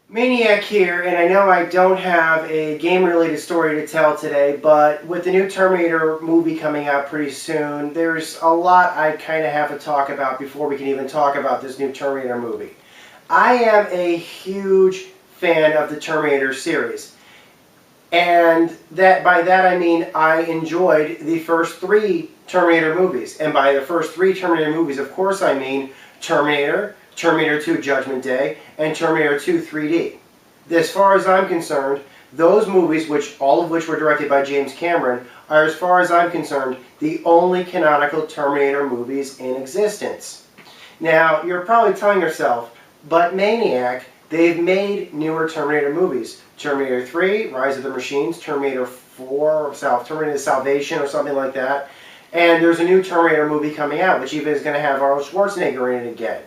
Maniac here, and I know I don't have a game-related story to tell today, but with the new Terminator movie coming out pretty soon, there's a lot I kind of have to talk about before we can even talk about this new Terminator movie. I am a huge fan of the Terminator series, and by that I mean I enjoyed the first three Terminator movies, and by the first three Terminator movies, of course I mean Terminator, Terminator 2 Judgment Day, and Terminator 2 3D. As far as I'm concerned, those movies, all of which were directed by James Cameron, are, as far as I'm concerned, the only canonical Terminator movies in existence. Now, you're probably telling yourself, but Maniac, they've made newer Terminator movies. Terminator 3, Rise of the Machines, Terminator 4, Terminator Salvation, or something like that. And there's a new Terminator movie coming out, which even is going to have Arnold Schwarzenegger in it again.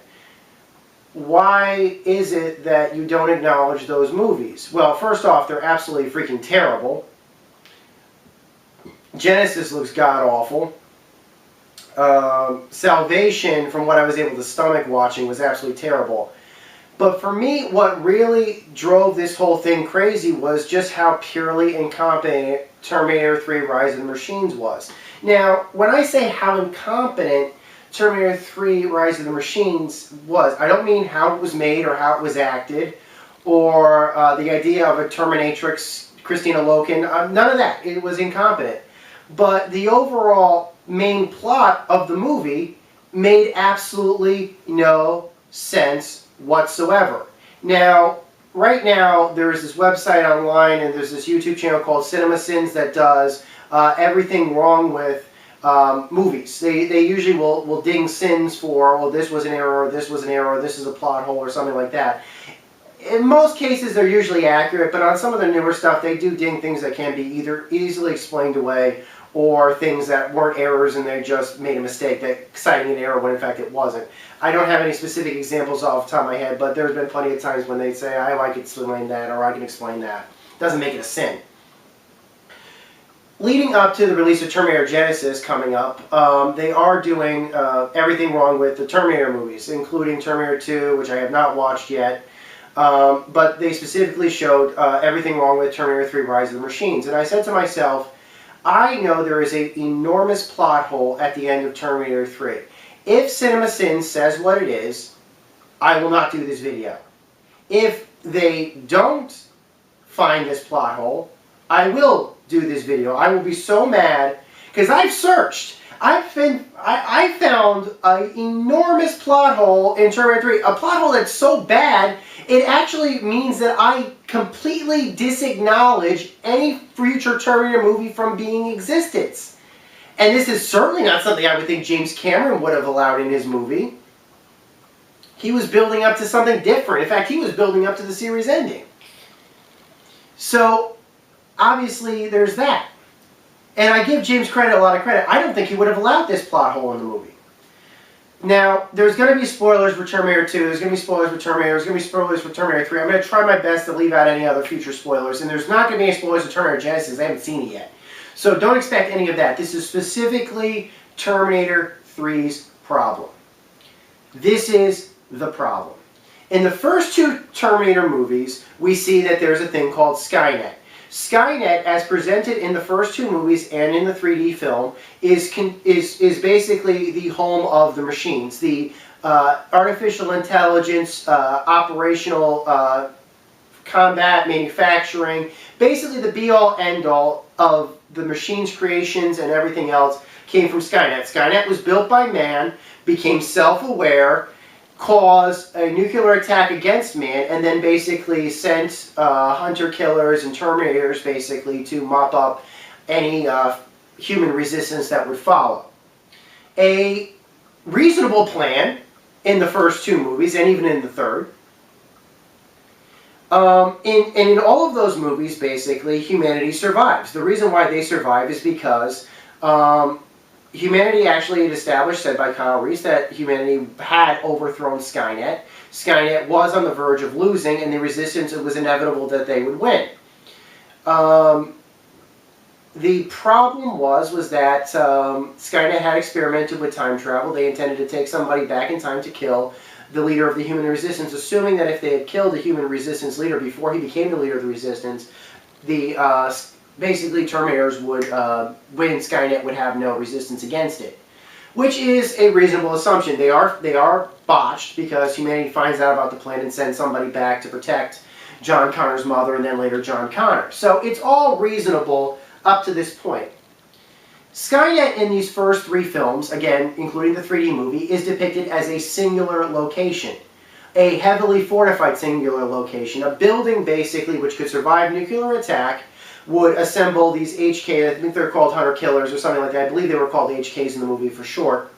Why is it that you don't acknowledge those movies? Well, first off, they're absolutely freaking terrible. Genesis looks god-awful. Salvation, from what I was able to stomach watching, was absolutely terrible. But for me, what really drove this whole thing crazy was just how purely incompetent Terminator 3 Rise of the Machines was. Now, when I say how incompetent Terminator 3 Rise of the Machines was, I don't mean how it was made or how it was acted, or the idea of a Terminatrix, Christina Loken, none of that. It was incompetent. But the overall main plot of the movie made absolutely no sense whatsoever. Now, right now, there's this website online and there's this YouTube channel called CinemaSins that does everything wrong with movies. They usually will ding sins for, well, this was an error, or this was an error, or this is a plot hole, or something like that. In most cases, they're usually accurate, but on some of the newer stuff, they do ding things that can be either easily explained away, or things that weren't errors and they just made a mistake, that citing an error when in fact it wasn't. I don't have any specific examples off the top of my head, but there's been plenty of times when they say, I can explain that, or I can explain that. Doesn't make it a sin. Leading up to the release of Terminator Genesis coming up, they are doing everything wrong with the Terminator movies, including Terminator 2, which I have not watched yet. But they specifically showed everything wrong with Terminator 3 Rise of the Machines. And I said to myself, I know there is an enormous plot hole at the end of Terminator 3. If CinemaSins says what it is, I will not do this video. If they don't find this plot hole, I will do this video. I will be so mad because I've searched. I found an enormous plot hole in Terminator 3. A plot hole that's so bad, it actually means that I completely disacknowledge any future Terminator movie from being in existence. And this is certainly not something I would think James Cameron would have allowed in his movie. He was building up to something different. In fact, he was building up to the series ending. So, obviously, there's that. And I give James a lot of credit. I don't think he would have allowed this plot hole in the movie. Now, there's going to be spoilers for Terminator 2, there's going to be spoilers for Terminator, there's going to be spoilers for Terminator 3. I'm going to try my best to leave out any other future spoilers. And there's not going to be any spoilers for Terminator Genesis. I haven't seen it yet. So don't expect any of that. This is specifically Terminator 3's problem. This is the problem. In the first two Terminator movies, we see that there's a thing called Skynet. Skynet, as presented in the first two movies and in the 3D film, is basically the home of the machines. The artificial intelligence, operational combat, manufacturing, basically the be-all, end-all of the machine's creations and everything else came from Skynet. Skynet was built by man, became self-aware, caused a nuclear attack against man, and then basically sent hunter-killers and Terminators basically to mop up any human resistance that would follow. A reasonable plan in the first two movies, and even in the third. In all of those movies, basically, humanity survives. The reason why they survive is because humanity actually had established, said by Kyle Reese, that humanity had overthrown Skynet. Skynet was on the verge of losing, and the resistance, it was inevitable that they would win. The problem was that Skynet had experimented with time travel. They intended to take somebody back in time to kill the leader of the human resistance, assuming that if they had killed the human resistance leader before he became the leader of the resistance, the basically Terminators would win. Skynet would have no resistance against it, which is a reasonable assumption. They are botched because humanity finds out about the plan and sends somebody back to protect John Connor's mother and then later John Connor. So it's all reasonable up to this point. Skynet in these first 3 films, again, including the 3D movie, is depicted as a singular location. A heavily fortified singular location. A building, basically, which could survive nuclear attack, would assemble these HK, I think they're called Hunter Killers or something like that. I believe they were called HKs in the movie for short.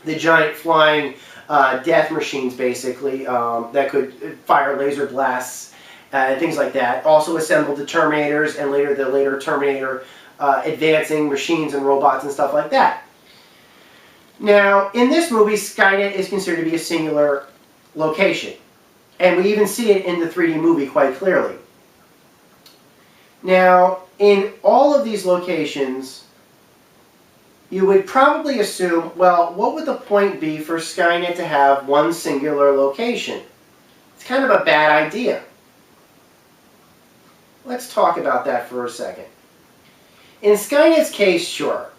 The giant flying death machines, basically, that could fire laser blasts, things like that. Also assembled the Terminators and the later Terminator advancing machines and robots and stuff like that. Now, in this movie, Skynet is considered to be a singular location. And we even see it in the 3D movie quite clearly. Now, in all of these locations, you would probably assume, well, what would the point be for Skynet to have one singular location? It's kind of a bad idea. Let's talk about that for a second. In Skynet's case, sure,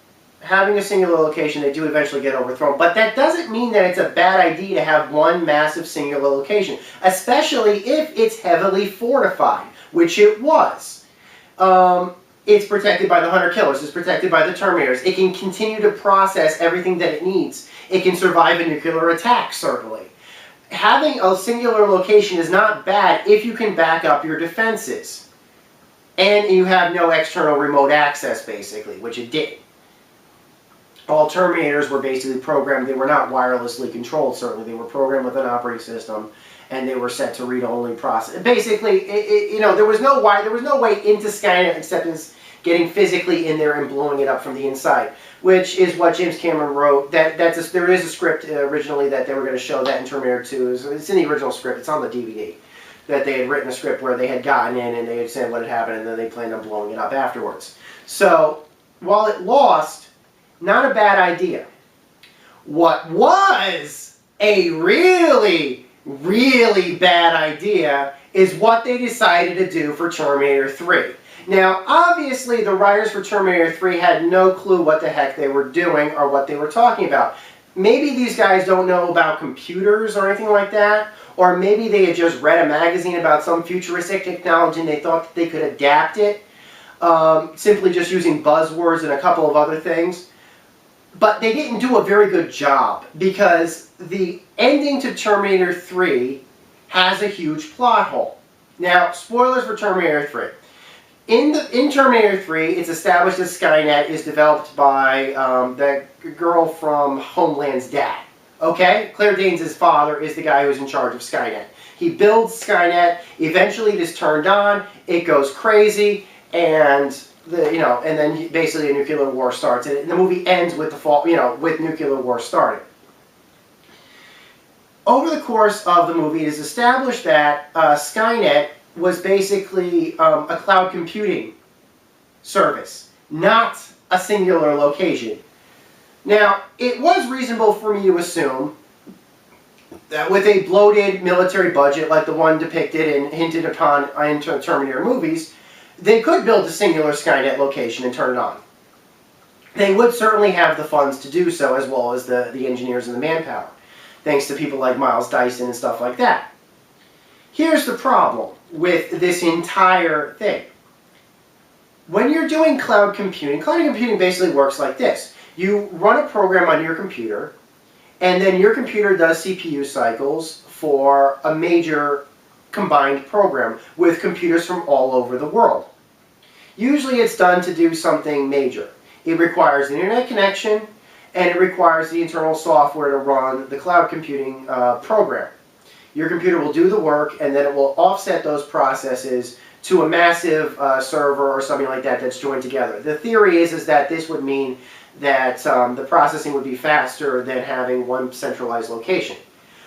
having a singular location, they do eventually get overthrown, but that doesn't mean that it's a bad idea to have one massive singular location, especially if it's heavily fortified, which it was. It's protected by the Hunter Killers, it's protected by the Terminators, it can continue to process everything that it needs, it can survive a nuclear attack, certainly. Having a singular location is not bad if you can back up your defenses. And you have no external remote access, basically, which it did. All Terminators were basically programmed. They were not wirelessly controlled, certainly. They were programmed with an operating system, and they were set to read-only process. Basically, there was no way into Skynet except as getting physically in there and blowing it up from the inside, which is what James Cameron wrote. There is a script originally that they were going to show that in Terminator 2. It's in the original script. It's on the DVD. That they had written a script where they had gotten in and they had said what had happened and then they planned on blowing it up afterwards. So, while it lost, not a bad idea. What was a really, really bad idea is what they decided to do for Terminator 3. Now, obviously, the writers for Terminator 3 had no clue what the heck they were doing or what they were talking about. Maybe these guys don't know about computers or anything like that, or maybe they had just read a magazine about some futuristic technology and they thought that they could adapt it, simply just using buzzwords and a couple of other things. But they didn't do a very good job, because the ending to Terminator 3 has a huge plot hole. Now, spoilers for Terminator 3. In Terminator 3, it's established that Skynet is developed by the girl from Homeland's dad. Okay? Claire Danes' father is the guy who's in charge of Skynet. He builds Skynet, eventually it is turned on, it goes crazy, and then basically a nuclear war starts. And the movie ends with with nuclear war starting. Over the course of the movie, it is established that Skynet was basically a cloud computing service, not a singular location. Now, it was reasonable for me to assume that with a bloated military budget like the one depicted and hinted upon in Terminator movies, they could build a singular Skynet location and turn it on. They would certainly have the funds to do so, as well as the engineers and the manpower, thanks to people like Miles Dyson and stuff like that. Here's the problem with this entire thing. When you're doing cloud computing basically works like this. You run a program on your computer, and then your computer does CPU cycles for a major combined program with computers from all over the world. Usually it's done to do something major. It requires an internet connection, and it requires the internal software to run the cloud computing program. Your computer will do the work, and then it will offset those processes to a massive server or something like that that's joined together. The theory is that this would mean that the processing would be faster than having one centralized location.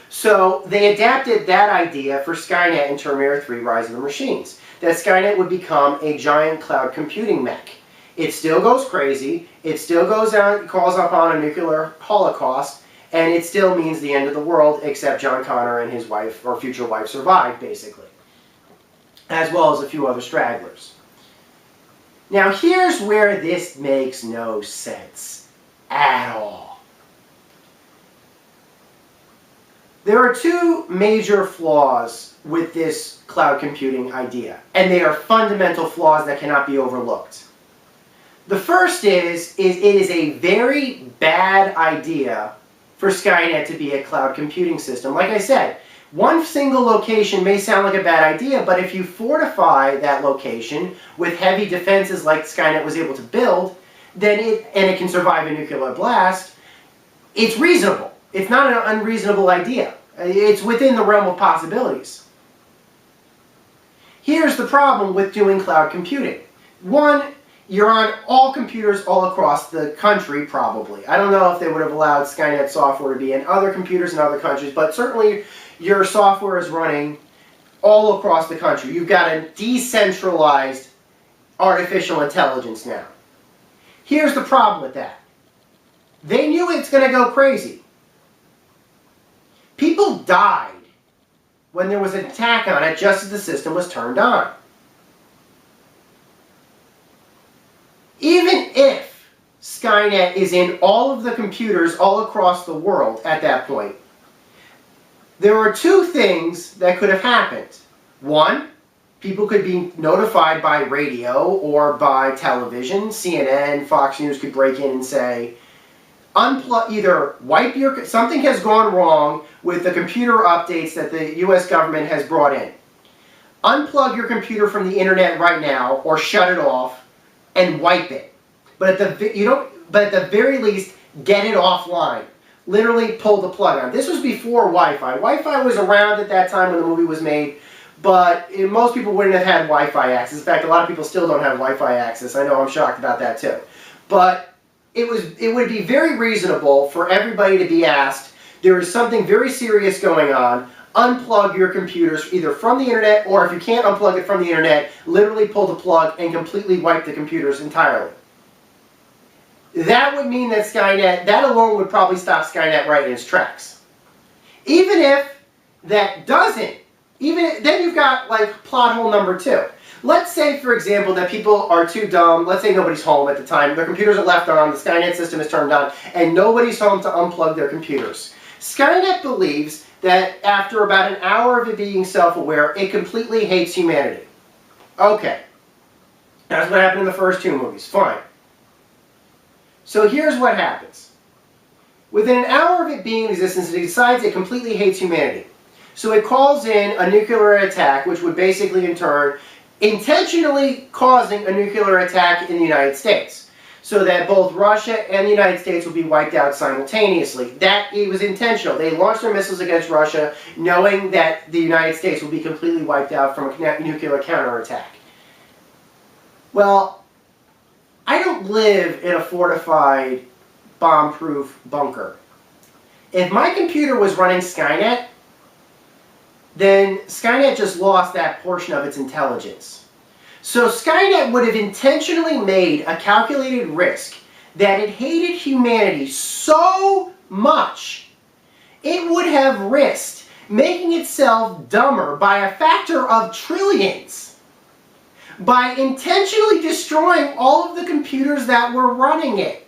So they adapted that idea for Skynet in Terminator 3: Rise of the Machines. That Skynet would become a giant cloud computing mech. It still goes crazy, it still goes out, calls upon a nuclear holocaust, and it still means the end of the world, except John Connor and his wife, or future wife, survived, basically. As well as a few other stragglers. Now here's where this makes no sense at all. There are two major flaws with this cloud computing idea, and they are fundamental flaws that cannot be overlooked. The first is it is a very bad idea for Skynet to be a cloud computing system. Like I said, one single location may sound like a bad idea, but if you fortify that location with heavy defenses like Skynet was able to build, then it can survive a nuclear blast, it's reasonable. It's not an unreasonable idea. It's within the realm of possibilities. Here's the problem with doing cloud computing. One, you're on all computers all across the country, probably. I don't know if they would have allowed Skynet software to be in other computers in other countries, but certainly your software is running all across the country. You've got a decentralized artificial intelligence now. Here's the problem with that. They knew it's going to go crazy. People died when there was an attack on it just as the system was turned on. Even if Skynet is in all of the computers all across the world at that point, there are two things that could have happened. One, people could be notified by radio or by television. CNN, Fox News could break in and say, either wipe your, something has gone wrong with the computer updates that the US government has brought in. Unplug your computer from the internet right now or shut it off and wipe it. But at the very least, get it offline. Literally pull the plug on. This was before Wi-Fi. Wi-Fi was around at that time when the movie was made, but most people wouldn't have had Wi-Fi access. In fact, a lot of people still don't have Wi-Fi access. I know, I'm shocked about that too. But it would be very reasonable for everybody to be asked, there is something very serious going on, unplug your computers either from the internet, or if you can't unplug it from the internet, literally pull the plug and completely wipe the computers entirely. That would mean that Skynet, that alone would probably stop Skynet right in its tracks. Even if that doesn't, then you've got like plot hole number two. Let's say, for example, that people are too dumb. Let's say nobody's home at the time. Their computers are left on, the Skynet system is turned on, and nobody's home to unplug their computers. Skynet believes that after about an hour of it being self-aware, it completely hates humanity. Okay. That's what happened in the first two movies. Fine. So here's what happens. Within an hour of it being in existence, it decides it completely hates humanity. So it calls in a nuclear attack, which would basically in turn intentionally causing a nuclear attack in the United States, so that both Russia and the United States would be wiped out simultaneously. That it was intentional. They launched their missiles against Russia, knowing that the United States would be completely wiped out from a nuclear counterattack. Well, I don't live in a fortified, bomb-proof bunker. If my computer was running Skynet, then Skynet just lost that portion of its intelligence. So Skynet would have intentionally made a calculated risk that it hated humanity so much, it would have risked making itself dumber by a factor of trillions by intentionally destroying all of the computers that were running it.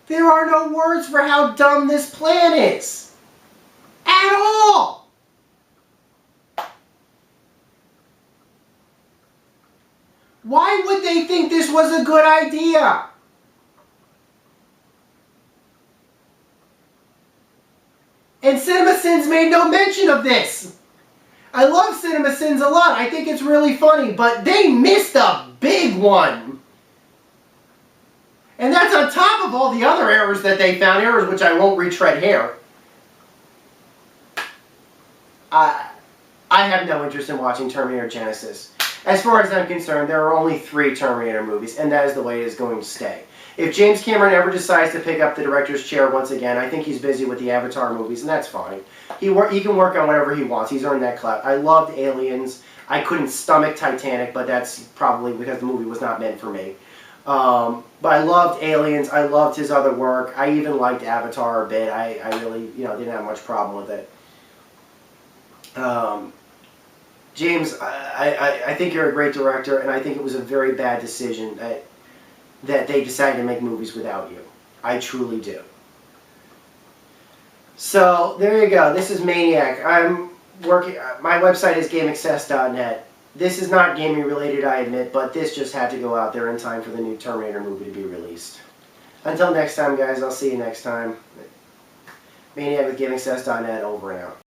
There are no words for how dumb this plan is. At all. Why would they think this was a good idea? And CinemaSins made no mention of this. I love CinemaSins a lot. I think it's really funny, but they missed a big one. And that's on top of all the other errors that they found, errors which I won't retread here. I have no interest in watching Terminator Genesis. As far as I'm concerned, there are only 3 Terminator movies, and that is the way it is going to stay. If James Cameron ever decides to pick up the director's chair once again, I think he's busy with the Avatar movies, and that's fine. He can work on whatever he wants. He's earned that clout. I loved Aliens. I couldn't stomach Titanic, but that's probably because the movie was not meant for me. But I loved Aliens. I loved his other work. I even liked Avatar a bit. I really, didn't have much problem with it. James, I think you're a great director, and I think it was a very bad decision that they decided to make movies without you. I truly do. So there you go. This is Maniac. I'm working. My website is gameaccess.net. This is not gaming related, I admit, but this just had to go out there in time for the new Terminator movie to be released. Until next time, guys. I'll see you next time. Maniac with gameaccess.net. Over and out.